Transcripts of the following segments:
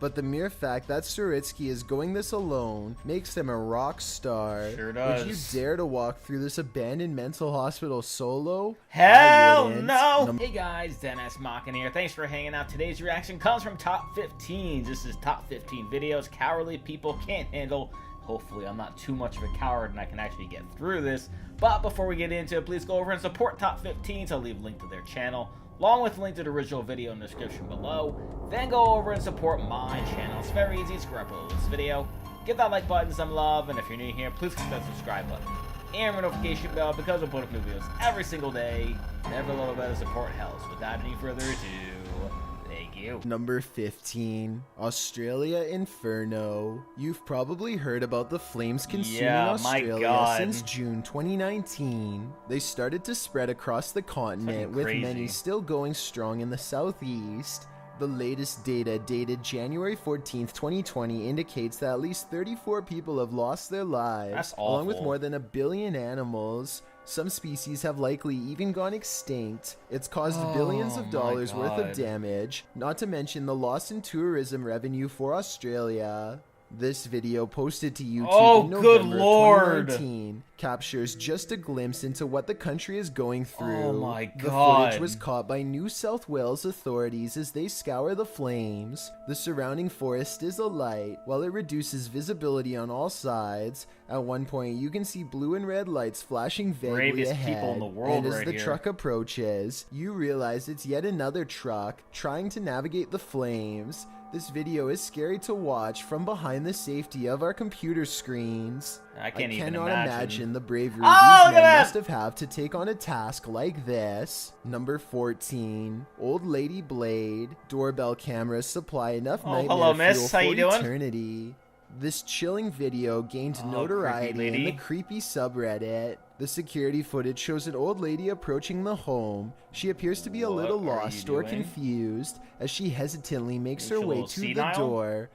But the mere fact that Suritsky is going this alone makes him a rock star. Sure does. Would you dare to walk through this abandoned mental hospital solo? Hell no! Hey guys, Dennis Machina here. Thanks for hanging out. Today's reaction comes from Top 15. This is Top 15 videos cowardly people can't handle. Hopefully I'm not too much of a coward and I can actually get through this. But before we get into it, please go over and support Top 15. So I'll leave a link to their channel, along with a link to the original video in the description below. Then go over and support my channel. It's very easy. Screw up below this video. Give that like button some love, and if you're new here, please click that subscribe button and the notification bell because I put up new videos every single day. And every little bit of support helps. Without any further ado, thank you. Number 15, Australia Inferno. You've probably heard about the flames consuming Australia since June 2019. They started to spread across the continent, with many still going strong in the southeast. The latest data, dated January 14th, 2020, indicates that at least 34 people have lost their lives, along with more than 1 billion animals. Some species have likely even gone extinct. It's caused billions of dollars worth of damage, not to mention the loss in tourism revenue for Australia. This video, posted to YouTube in November 2019, captures just a glimpse into what the country is going through. Oh my God. The footage was caught by New South Wales authorities as they scour the flames. The surrounding forest is alight, while it reduces visibility on all sides. At one point, you can see blue and red lights flashing vaguely ahead, people in the world, and as the truck approaches, you realize it's yet another truck trying to navigate the flames. This video is scary to watch from behind the safety of our computer screens. I cannot imagine the bravery these men must have had to take on a task like this. Number 14, Old Lady Blade. Doorbell cameras supply enough nightmare fuel for eternity. This chilling video gained notoriety in the creepy subreddit. The security footage shows an old lady approaching the home. She appears to be a little lost or confused as she hesitantly makes her way to the door.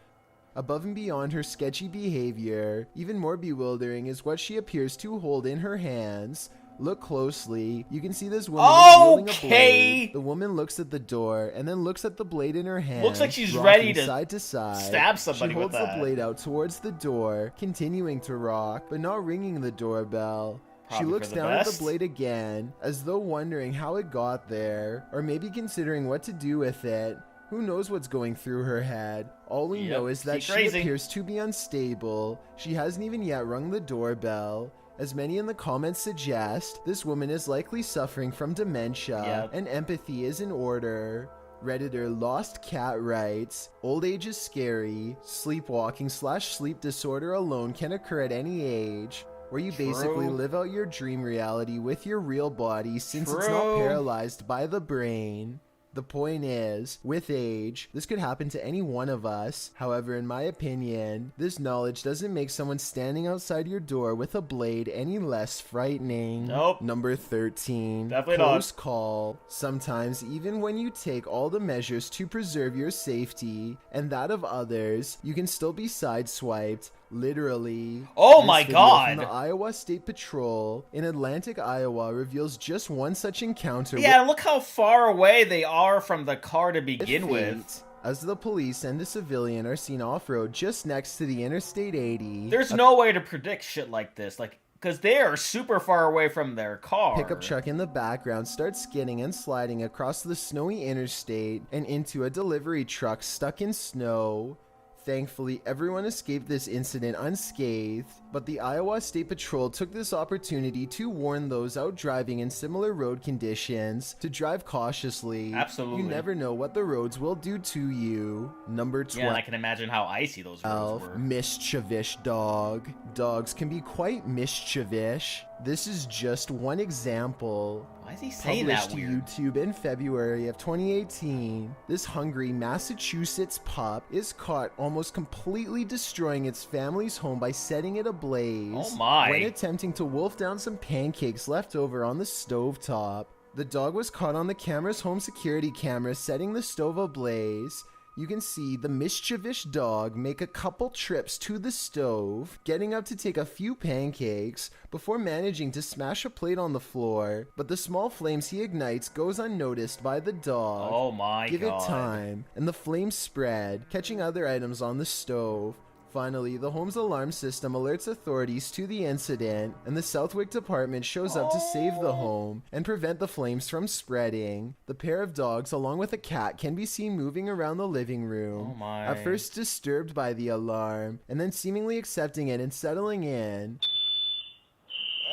Above and beyond her sketchy behavior, even more bewildering is what she appears to hold in her hands. Look closely. You can see this woman wielding a blade. The woman looks at the door and then looks at the blade in her hand. Looks like she's ready to side to side. Stab somebody with that. She holds the blade out towards the door, continuing to rock, but not ringing the doorbell. She looks down at the blade again, as though wondering how it got there, or maybe considering what to do with it. Who knows what's going through her head? All we know is that she appears to be unstable. She hasn't even yet rung the doorbell. As many in the comments suggest, this woman is likely suffering from dementia, and empathy is in order. Redditor Lost Cat writes, "Old age is scary. Sleepwalking/sleep disorder alone can occur at any age, where you basically live out your dream reality with your real body since it's not paralyzed by the brain." The point is, with age, this could happen to any one of us. However, in my opinion, this knowledge doesn't make someone standing outside your door with a blade any less frightening. Nope. Number 13. Definitely close call. Sometimes, even when you take all the measures to preserve your safety and that of others, you can still be sideswiped. Literally. Oh my God! From the Iowa State Patrol in Atlantic, Iowa reveals just one such encounter. Yeah, look how far away they are from the car to begin with. As the police and a civilian are seen off-road just next to the Interstate 80. There's no way to predict shit like this, because they are super far away from their car. Pickup truck in the background starts skidding and sliding across the snowy interstate and into a delivery truck stuck in snow. Thankfully, everyone escaped this incident unscathed, but the Iowa State Patrol took this opportunity to warn those out driving in similar road conditions to drive cautiously. Absolutely. You never know what the roads will do to you. Number 12. Yeah, and I can imagine how icy those roads were. Mischievous dog. Dogs can be quite mischievous. This is just one example. Why is he saying that weird? Published to YouTube in February of 2018, this hungry Massachusetts pup is caught almost completely destroying its family's home by setting it ablaze. Oh my. When attempting to wolf down some pancakes left over on the stovetop. The dog was caught on the camera's home security camera setting the stove ablaze. You can see the mischievous dog make a couple trips to the stove, getting up to take a few pancakes before managing to smash a plate on the floor, but the small flames he ignites goes unnoticed by the dog. Oh my Give God. it time, and the flames spread, catching other items on the stove. Finally, the home's alarm system alerts authorities to the incident, and the Southwick department shows up to save the home and prevent the flames from spreading. The pair of dogs, along with a cat, can be seen moving around the living room. Oh my. At first disturbed by the alarm, and then seemingly accepting it and settling in.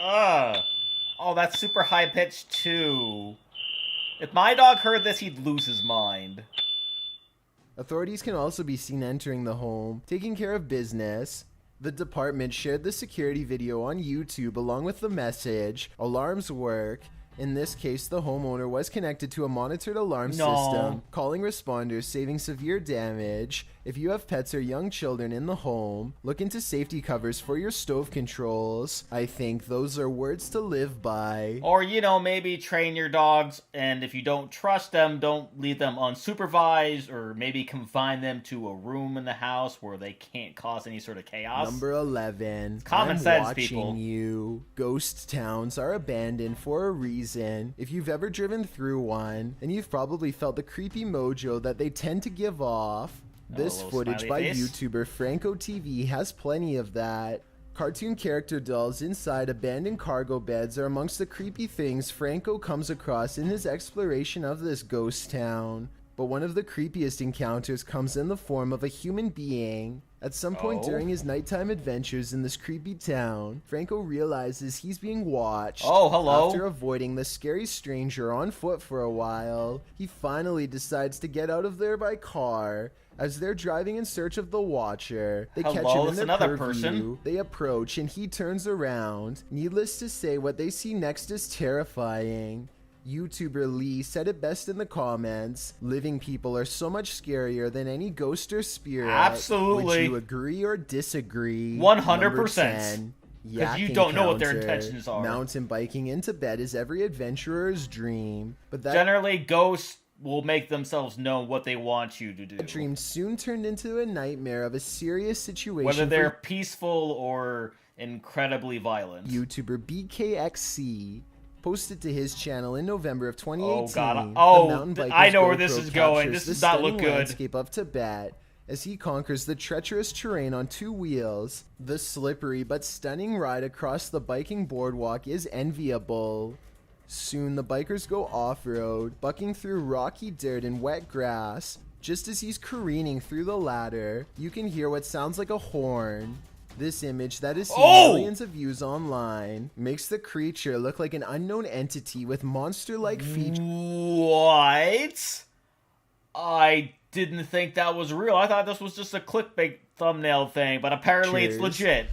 Oh, that's super high-pitched too. If my dog heard this, he'd lose his mind. Authorities can also be seen entering the home, taking care of business. The department shared the security video on YouTube along with the message, "Alarms work." In this case, the homeowner was connected to a monitored alarm system, calling responders, saving severe damage. If you have pets or young children in the home, look into safety covers for your stove controls. I think those are words to live by. Or, maybe train your dogs, and if you don't trust them, don't leave them unsupervised, or maybe confine them to a room in the house where they can't cause any sort of chaos. Number 11. It's common sense, people. You. Ghost towns are abandoned for a reason. If you've ever driven through one, and you've probably felt the creepy mojo that they tend to give off, this footage by YouTuber Franco TV has plenty of that. Cartoon character dolls inside abandoned cargo beds are amongst the creepy things Franco comes across in his exploration of this ghost town. But one of the creepiest encounters comes in the form of a human being. At some point during his nighttime adventures in this creepy town, Franco realizes he's being watched. Oh, hello. After avoiding the scary stranger on foot for a while, he finally decides to get out of there by car. As they're driving in search of the Watcher, they catch him in their purview. They approach and he turns around. Needless to say, what they see next is terrifying. YouTuber Lee said it best in the comments, "Living people are so much scarier than any ghost or spirit." Absolutely. Would you agree or disagree? 100%. Because you don't know what their intentions are. Mountain biking into bed is every adventurer's dream. But that generally, ghosts will make themselves know what they want you to do. A dream soon turned into a nightmare of a serious situation. Whether they're peaceful or incredibly violent. YouTuber BKXC posted to his channel in November of 2018. Oh, God. I know where this is going. This does not look good. Landscape of Tibet as he conquers the treacherous terrain on 2 wheels. The slippery but stunning ride across the biking boardwalk is enviable. Soon the bikers go off-road, bucking through rocky dirt and wet grass. Just as he's careening through the ladder, you can hear what sounds like a horn. This image that is seen millions of views online makes the creature look like an unknown entity with monster-like features. What? I didn't think that was real. I thought this was just a clickbait thumbnail thing, but apparently it's legit.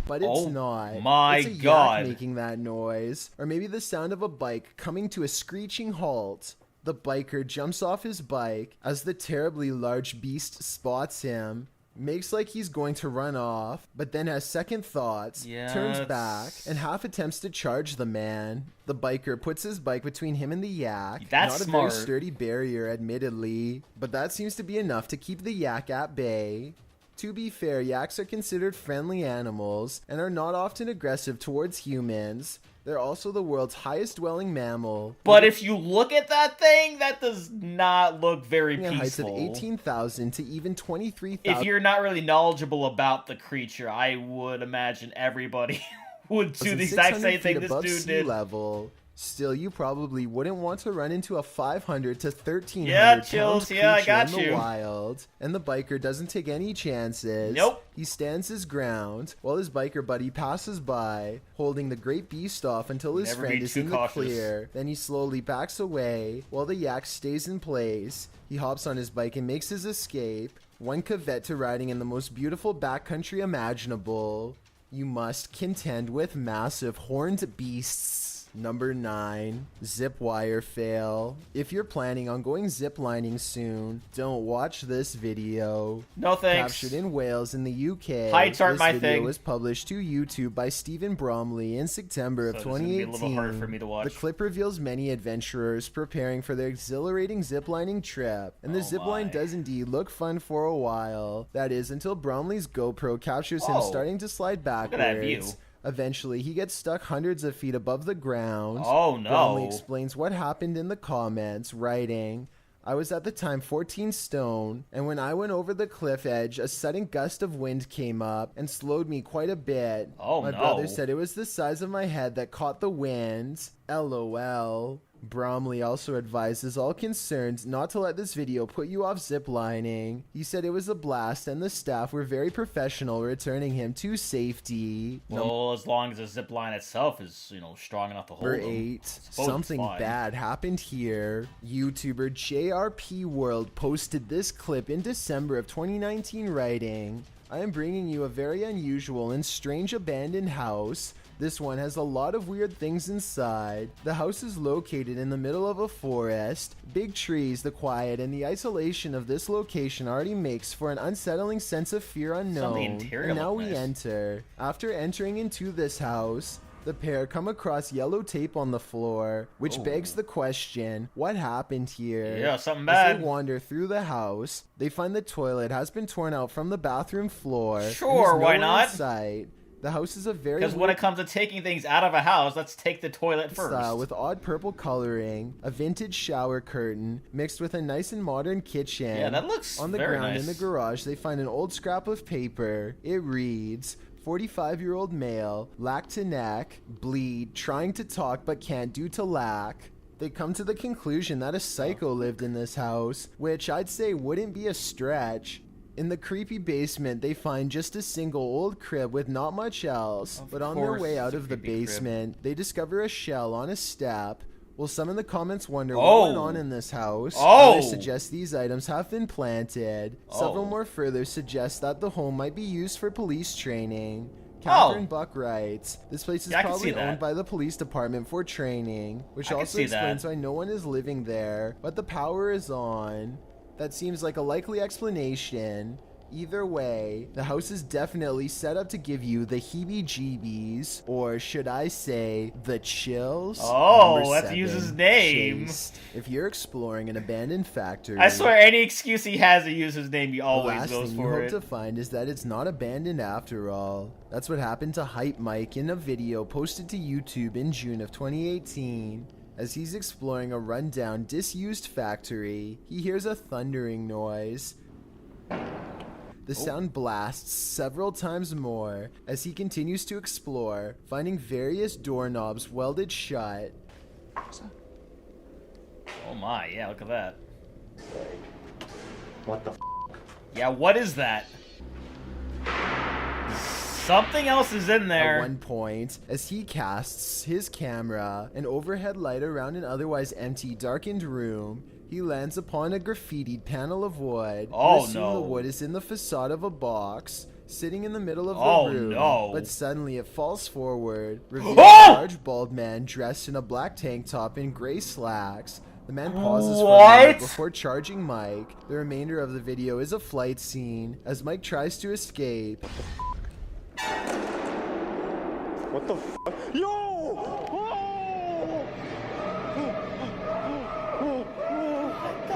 But it's not. My it's a God. Yak making that noise. Or maybe the sound of a bike coming to a screeching halt. The biker jumps off his bike as the terribly large beast spots him, makes like he's going to run off, but then has second thoughts, turns back, and half attempts to charge the man. The biker puts his bike between him and the yak. That's not smart. A very sturdy barrier, admittedly, but that seems to be enough to keep the yak at bay. To be fair, yaks are considered friendly animals and are not often aggressive towards humans. They're also the world's highest dwelling mammal. But if you look at that thing, that does not look very peaceful. Heights of 18,000 to even 23,000. If you're not really knowledgeable about the creature, I would imagine everybody would do the exact same thing this dude did. Level. Still, you probably wouldn't want to run into a 500 to 1,300 Chills. creature I got in the wild. And the biker doesn't take any chances. Nope. He stands his ground while his biker buddy passes by, holding the great beast off until his friend is in the clear. Then he slowly backs away while the yak stays in place. He hops on his bike and makes his escape. One caveat to riding in the most beautiful backcountry imaginable. You must contend with massive horned beasts. Number 9, zip wire fail. If you're planning on going ziplining soon, don't watch this video. No thanks. Captured in Wales in the UK, heights aren't my this video thing. was published to YouTube by Stephen Bromley in September of 2018. Be a little harder for me to watch. The clip reveals many adventurers preparing for their exhilarating ziplining trip, and the zipline does indeed look fun for a while. That is, until Bromley's GoPro captures him starting to slide backwards. Look at that view. Eventually, he gets stuck hundreds of feet above the ground. Oh, no. Bromley explains what happened in the comments, writing, I was at the time 14 stone, and when I went over the cliff edge, a sudden gust of wind came up and slowed me quite a bit. Oh, My brother said it was the size of my head that caught the wind. LOL. Bromley also advises all concerned not to let this video put you off ziplining. He said it was a blast and the staff were very professional returning him to safety. Well, as long as the zipline itself is, strong enough to hold Number him. 8. Something bad happened here. YouTuber JRP World posted this clip in December of 2019 writing, I am bringing you a very unusual and strange abandoned house. This one has a lot of weird things inside. The house is located in the middle of a forest. Big trees, the quiet, and the isolation of this location already makes for an unsettling sense of fear unknown. And now we enter. After entering into this house, the pair come across yellow tape on the floor, which begs the question, what happened here? Yeah, something bad. As they wander through the house, they find the toilet has been torn out from the bathroom floor. Sure, why not? Inside. The house is a very because when it comes to taking things out of a house, let's take the toilet first. Style with odd purple coloring, a vintage shower curtain mixed with a nice and modern kitchen. Yeah, that looks on the very ground nice. In the garage. They find an old scrap of paper. It reads, 45-year-old male, lack to neck, bleed, trying to talk but can't due to lack. They come to the conclusion that a psycho lived in this house, which I'd say wouldn't be a stretch. In the creepy basement, they find just a single old crib with not much else. But on their way out of the basement, they discover a shell on a step. Well, some in the comments wonder what went on in this house. Others suggest these items have been planted. Several more further suggest that the home might be used for police training. Catherine Buck writes, this place is probably owned by the police department for training, which also explains why no one is living there, but the power is on. That seems like a likely explanation. Either way, the house is definitely set up to give you the heebie-jeebies, or should I say, the chills. Oh, let's use his name. Chased. If you're exploring an abandoned factory, I swear any excuse he has to use his name, he always goes for it. The last thing you hope to find is that it's not abandoned after all. That's what happened to Hype Mike in a video posted to YouTube in June of 2018. As he's exploring a rundown, disused factory, he hears a thundering noise. The sound blasts several times more as he continues to explore, finding various doorknobs welded shut. Oh my, yeah, look at that. What the f***? Yeah, what is that? Something else is in there. At one point, as he casts his camera, an overhead light around an otherwise empty, darkened room, he lands upon a graffitied panel of wood. Oh no! The wood is in the facade of a box, sitting in the middle of the room. No! But suddenly it falls forward, revealing a large bald man dressed in a black tank top and gray slacks. The man pauses for a minute before charging Mike. The remainder of the video is a flight scene as Mike tries to escape. What the f***? Yo!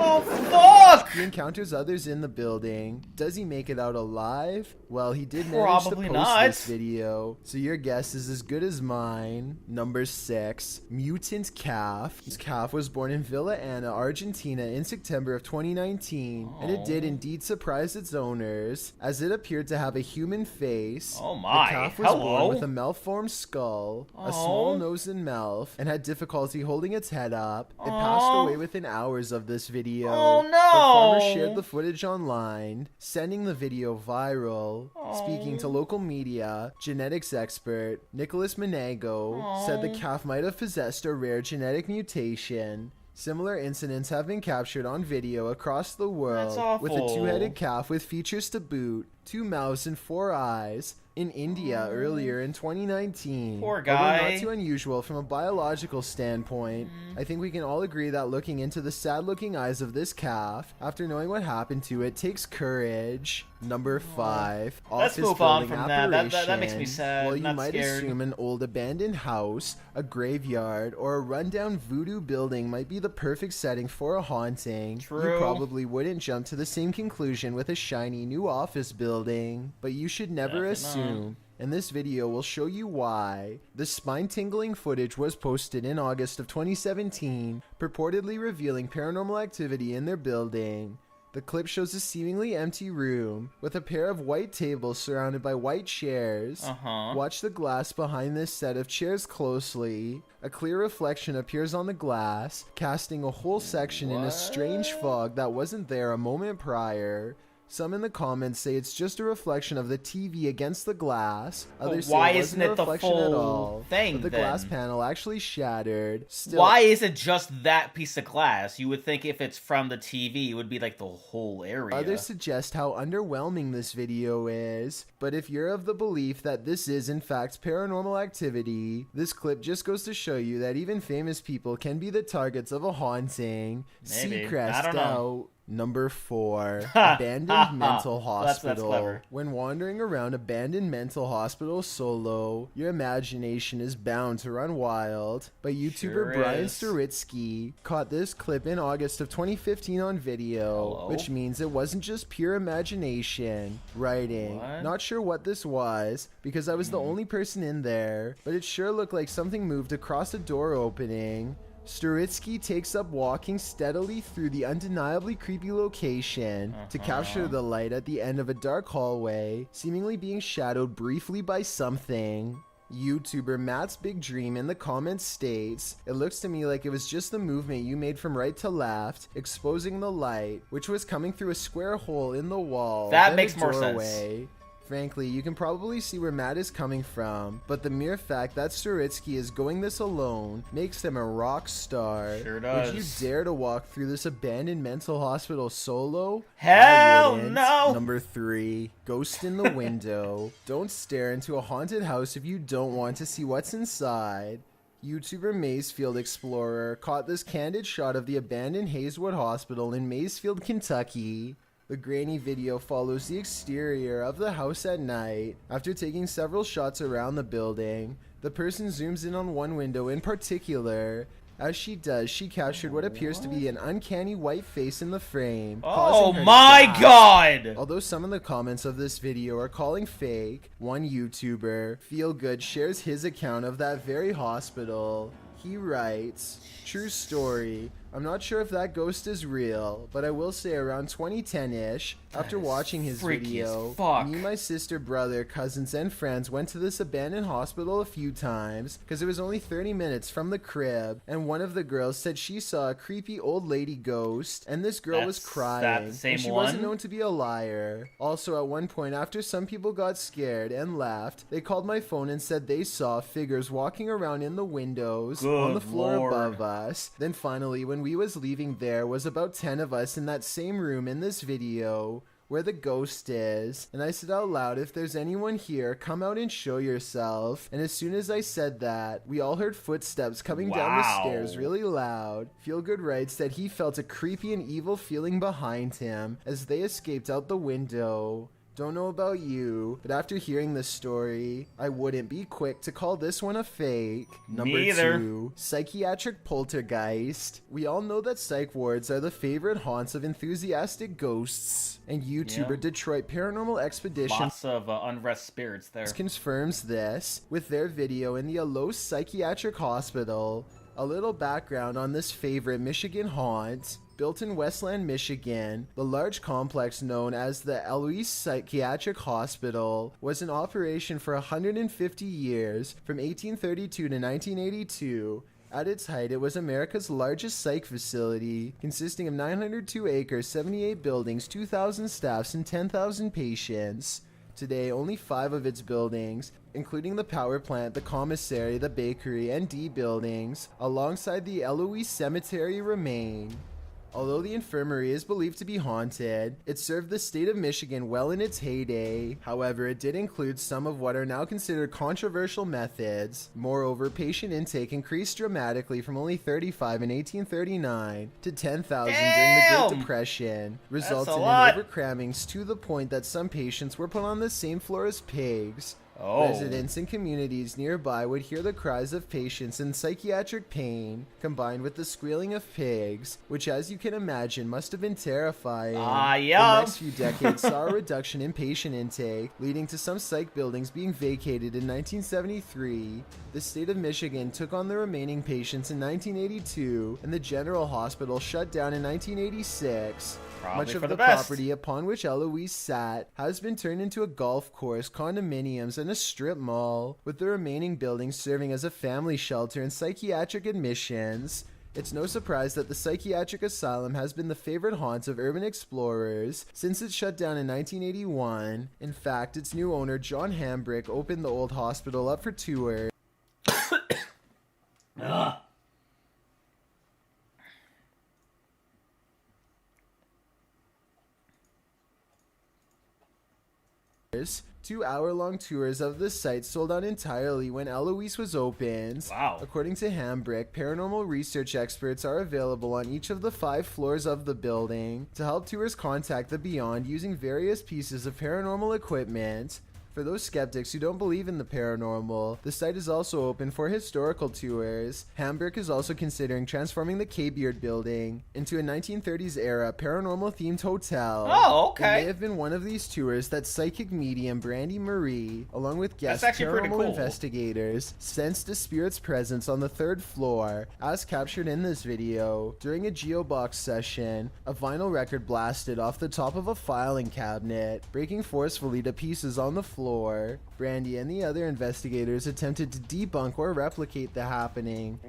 Oh, fuck! He encounters others in the building. Does he make it out alive? Well, he did manage Probably to post not. this video, so your guess is as good as mine. Number 6, Mutant Calf. This calf was born in Villa Ana, Argentina in September of 2019, and it did indeed surprise its owners, as it appeared to have a human face. Oh my, The calf was born with a malformed skull, a small nose and mouth, and had difficulty holding its head up. It passed away within hours of this video. Oh no! The farmer shared the footage online, sending the video viral. Speaking to local media, genetics expert Nicholas Monago said the calf might have possessed a rare genetic mutation. Similar incidents have been captured on video across the world, with a two-headed calf with features to boot. 2 mouths, and 4 eyes in India earlier in 2019. Poor guy. Although not too unusual from a biological standpoint, I think we can all agree that looking into the sad-looking eyes of this calf, after knowing what happened to it, takes courage. Number 5. Let's move on from that. That makes me sad. Well, you not might scared. assume an old abandoned house, a graveyard, or a rundown voodoo building might be the perfect setting for a haunting. True. You probably wouldn't jump to the same conclusion with a shiny new office building, but you should never assume. And this video will show you why. The spine-tingling footage was posted in August of 2017, purportedly revealing paranormal activity in their building. The clip shows a seemingly empty room with a pair of white tables surrounded by white chairs. Watch the glass behind this set of chairs closely. A clear reflection appears on the glass, casting a whole section in a strange fog that wasn't there a moment prior. Some in the comments say it's just a reflection of the TV against the glass. Others say it wasn't a reflection at all, thing, but the glass panel actually shattered. Still, why is it just that piece of glass? You would think if it's from the TV, it would be like the whole area. Others suggest how underwhelming this video is, but if you're of the belief that this is in fact paranormal activity, this clip just goes to show you that even famous people can be the targets of a haunting. Maybe. Seacrest I don't know. out. Number 4, abandoned mental hospital. That's clever. When wandering around abandoned mental hospital solo, your imagination is bound to run wild. But YouTuber Brian Staritsky caught this clip in August of 2015 on video, which means it wasn't just pure imagination. Writing, not sure what this was, because I was the only person in there, but it sure looked like something moved across a door opening. Staritsky takes up walking steadily through the undeniably creepy location to capture the light at the end of a dark hallway, seemingly being shadowed briefly by something. YouTuber Matt's Big Dream in the comments states, "It looks to me like it was just the movement you made from right to left, exposing the light, which was coming through a square hole in the wall. That makes more sense. Frankly, you can probably see where Matt is coming from, but the mere fact that Staritsky is going this alone makes him a rock star. Sure does. Would you dare to walk through this abandoned mental hospital solo? Hell no! Number 3, ghost in the window. Don't stare into a haunted house if you don't want to see what's inside. YouTuber Mazefield Explorer caught this candid shot of the abandoned Hazelwood Hospital in Mazefield, Kentucky. The grainy video follows the exterior of the house at night. After taking several shots around the building, the person zooms in on one window in particular. As she does, she captured what appears to be an uncanny white face in the frame. Oh my god! Although some of the comments of this video are calling fake, one YouTuber, Feelgood, shares his account of that very hospital. He writes, "True story. I'm not sure if that ghost is real, but I will say around 2010-ish, after watching his video, me, my sister, brother, cousins, and friends went to this abandoned hospital a few times because it was only 30 minutes from the crib, and one of the girls said she saw a creepy old lady ghost, and this girl was crying, and she wasn't known to be a liar. Also, at one point, after some people got scared and left, they called my phone and said they saw figures walking around in the windows on the floor above us. Then finally, when we was leaving, there was about 10 of us in that same room in this video where the ghost is, and I said out loud, if there's anyone here, come out and show yourself. And as soon as I said that, we all heard footsteps coming down the stairs really loud. Feelgood writes that he felt a creepy and evil feeling behind him as they escaped out the window. Don't know about you, but after hearing this story, I wouldn't be quick to call this one a fake. Number 2, psychiatric poltergeist. We all know that psych wards are the favorite haunts of enthusiastic ghosts, and YouTuber Detroit Paranormal Expedition lots of unrest spirits there confirms this with their video in the Alois Psychiatric Hospital. A little background on this favorite Michigan haunt. Built in Westland, Michigan, the large complex known as the Alois Psychiatric Hospital was in operation for 150 years, from 1832 to 1982. At its height, it was America's largest psych facility, consisting of 902 acres, 78 buildings, 2,000 staffs, and 10,000 patients. Today, only 5 of its buildings, including the power plant, the commissary, the bakery, and D buildings, alongside the Alois Cemetery, remain. Although the infirmary is believed to be haunted, it served the state of Michigan well in its heyday. However, it did include some of what are now considered controversial methods. Moreover, patient intake increased dramatically from only 35 in 1839 to 10,000 during the Great Depression, resulting in overcrammings to the point that some patients were put on the same floor as pigs. Residents and communities nearby would hear the cries of patients in psychiatric pain, combined with the squealing of pigs, which, as you can imagine, must have been terrifying. The next few decades saw a reduction in patient intake, leading to some psych buildings being vacated in 1973. The state of Michigan took on the remaining patients in 1982, and the General Hospital shut down in 1986. Much of the property upon which Eloise sat has been turned into a golf course, condominiums, and a strip mall, with the remaining buildings serving as a family shelter and psychiatric admissions. It's no surprise that the Psychiatric Asylum has been the favorite haunt of urban explorers since it shut down in 1981. In fact, its new owner, John Hambrick, opened the old hospital up for tours. Two-hour-long tours of the site sold out entirely when Eloise was opened. According to Hambrick, paranormal research experts are available on each of the 5 floors of the building to help tours contact the beyond using various pieces of paranormal equipment. For those skeptics who don't believe in the paranormal, the site is also open for historical tours. Hambrick is also considering transforming the K-Beard building into a 1930s-era paranormal-themed hotel. It may have been one of these tours that psychic medium Brandy Marie, along with guest paranormal investigators, sensed a spirit's presence on the 3rd floor, as captured in this video. During a geobox session, a vinyl record blasted off the top of a filing cabinet, breaking forcefully to pieces on the floor. Brandy and the other investigators attempted to debunk or replicate the happening.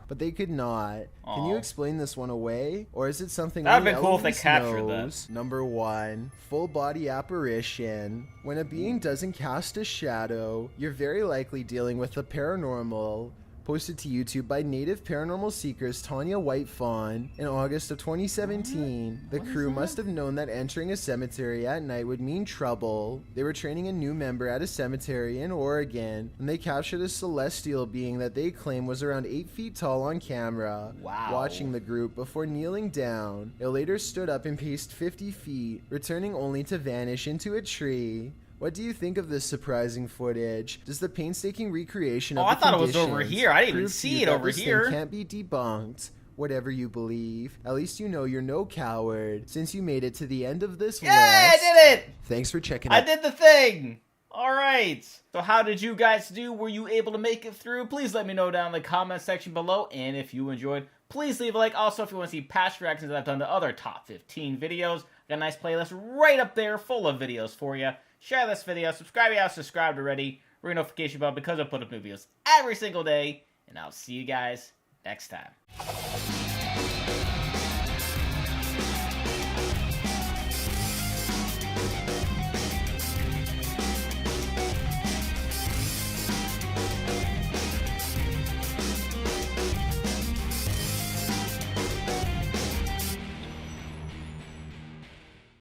But they could not. Can you explain this one away? Or is it something that would be cool if they captured that? Number 1, full body apparition. When a being doesn't cast a shadow, you're very likely dealing with the paranormal. Posted to YouTube by native paranormal seekers Tanya Whitefawn in August of 2017. The crew must have known that entering a cemetery at night would mean trouble. They were training a new member at a cemetery in Oregon, and they captured a celestial being that they claim was around 8 feet tall on camera, watching the group before kneeling down. It later stood up and paced 50 feet, returning only to vanish into a tree. What do you think of this surprising footage? Does the painstaking recreation of the thought it was over here. I didn't even see it over here. Can't be debunked. Whatever you believe, at least you know you're no coward, since you made it to the end of this list. I did it! Thanks for checking out. I did the thing! Alright, so how did you guys do? Were you able to make it through? Please let me know down in the comment section below, and if you enjoyed, please leave a like. Also, if you want to see past reactions that I've done to other top 15 videos, I've got a nice playlist right up there full of videos for you. Share this video, subscribe if you haven't subscribed already, ring the notification bell because I put up new videos every single day, and I'll see you guys next time.